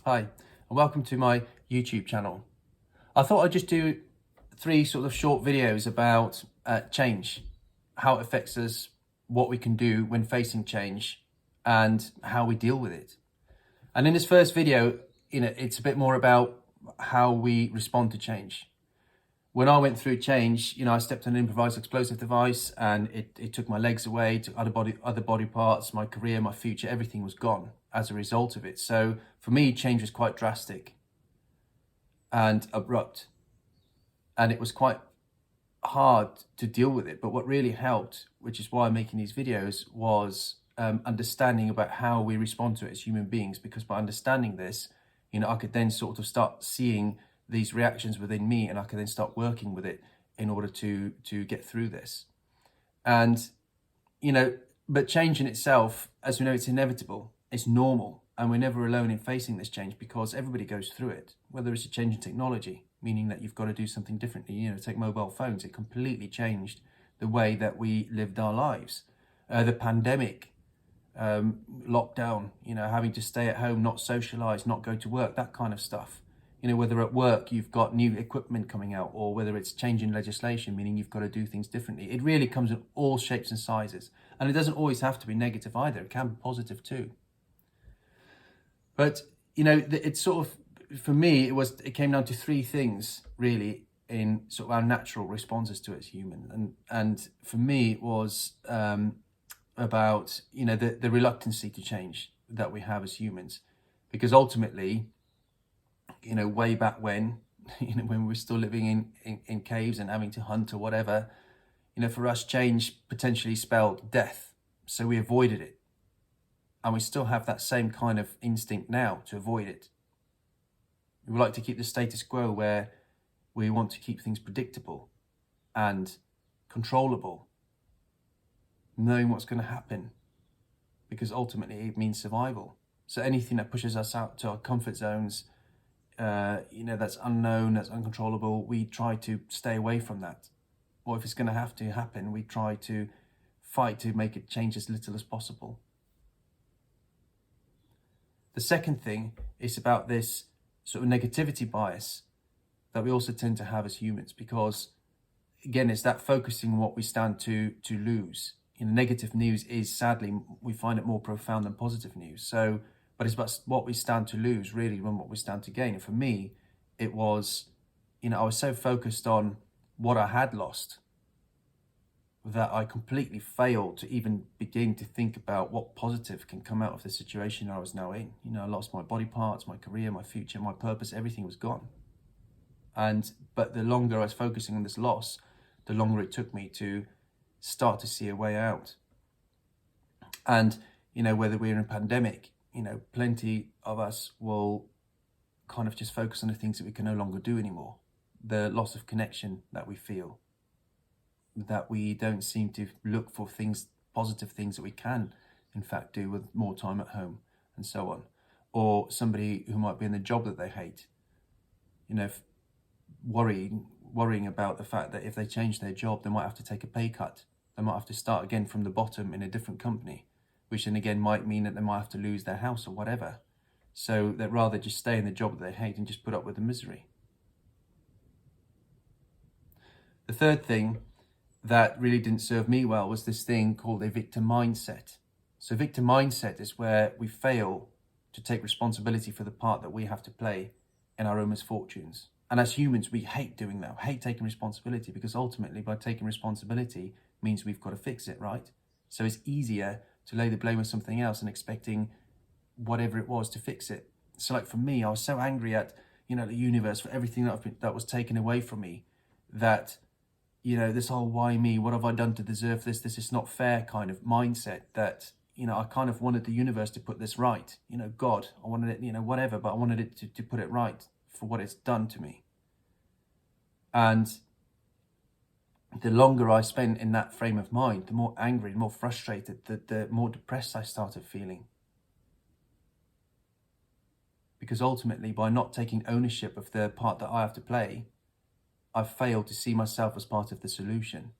Hi, and welcome to my YouTube channel. I thought I'd just do 3 sort of short videos about change, how it affects us, what we can do when facing change, and how we deal with it. And in this first video, it's a bit more about how we respond to change. When I went through change, I stepped on an improvised explosive device and it took my legs away, took other body parts, my career, my future, everything was gone as a result of it. So for me, change was quite drastic and abrupt. And it was quite hard to deal with it. But what really helped, which is why I'm making these videos, was understanding about how we respond to it as human beings. Because by understanding this, I could then sort of start seeing these reactions within me, and I could then start working with it in order to get through this. And, but change in itself, as we know, it's inevitable, it's normal, and we're never alone in facing this change because everybody goes through it, whether it's a change in technology, meaning that you've got to do something differently. Take mobile phones, it completely changed the way that we lived our lives. The pandemic, lockdown, having to stay at home, not socialize, not go to work, that kind of stuff. Whether at work you've got new equipment coming out, or whether it's changing legislation, meaning you've got to do things differently. It really comes in all shapes and sizes. And it doesn't always have to be negative either. It can be positive too. But, it's sort of, for me, it came down to 3 things really in sort of our natural responses to it as human. And for me, it was about, the reluctancy to change that we have as humans. Because ultimately, way back when, when we were still living in caves and having to hunt or whatever, for us, change potentially spelled death. So we avoided it. And we still have that same kind of instinct now to avoid it. We like to keep the status quo, where we want to keep things predictable and controllable, knowing what's going to happen, because ultimately it means survival. So anything that pushes us out to our comfort zones, that's unknown, that's uncontrollable, we try to stay away from that. Or if it's going to have to happen, we try to fight to make it change as little as possible. The second thing is about this sort of negativity bias that we also tend to have as humans, because again, it's that focusing on what we stand to lose. Negative news is, sadly, we find it more profound than positive news. So, but it's about what we stand to lose really than what we stand to gain. And for me, it was, I was so focused on what I had lost that I completely failed to even begin to think about what positive can come out of the situation I was now in. I lost my body parts, my career, my future, my purpose, everything was gone. But the longer I was focusing on this loss, the longer it took me to start to see a way out. And, whether we're in a pandemic, plenty of us will kind of just focus on the things that we can no longer do anymore. The loss of connection that we feel, that we don't seem to look for things, positive things that we can, in fact, do with more time at home and so on. Or somebody who might be in the job that they hate, worrying about the fact that if they change their job, they might have to take a pay cut. They might have to start again from the bottom in a different company, which then again might mean that they might have to lose their house or whatever. So they'd rather just stay in the job that they hate and just put up with the misery. The third thing that really didn't serve me well was this thing called a victim mindset. So victim mindset is where we fail to take responsibility for the part that we have to play in our own misfortunes. And as humans, we hate doing that, hate taking responsibility, because ultimately by taking responsibility means we've got to fix it, right? So it's easier to lay the blame on something else and expecting whatever it was to fix it. So like for me, I was so angry at, the universe for everything that was taken away from me, that, this whole why me, what have I done to deserve this? This is not fair kind of mindset that, I kind of wanted the universe to put this right. God, I wanted it, whatever, but I wanted it to put it right for what it's done to me. And the longer I spent in that frame of mind, the more angry, the more frustrated, the more depressed I started feeling. Because ultimately, by not taking ownership of the part that I have to play, I failed to see myself as part of the solution.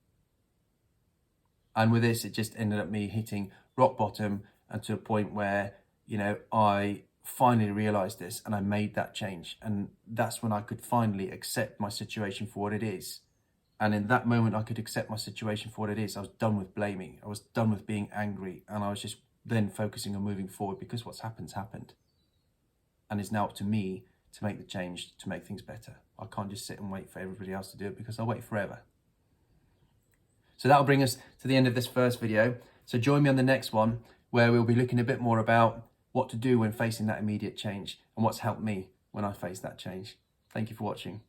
And with this, it just ended up me hitting rock bottom, and to a point where, I finally realized this and I made that change. And that's when I could finally accept my situation for what it is. And in that moment, I could accept my situation for what it is. I was done with blaming. I was done with being angry. And I was just then focusing on moving forward, because what's happened. And it's now up to me to make the change, to make things better. I can't just sit and wait for everybody else to do it, because I'll wait forever. So that'll bring us to the end of this first video. So join me on the next one, where we'll be looking a bit more about what to do when facing that immediate change and what's helped me when I face that change. Thank you for watching.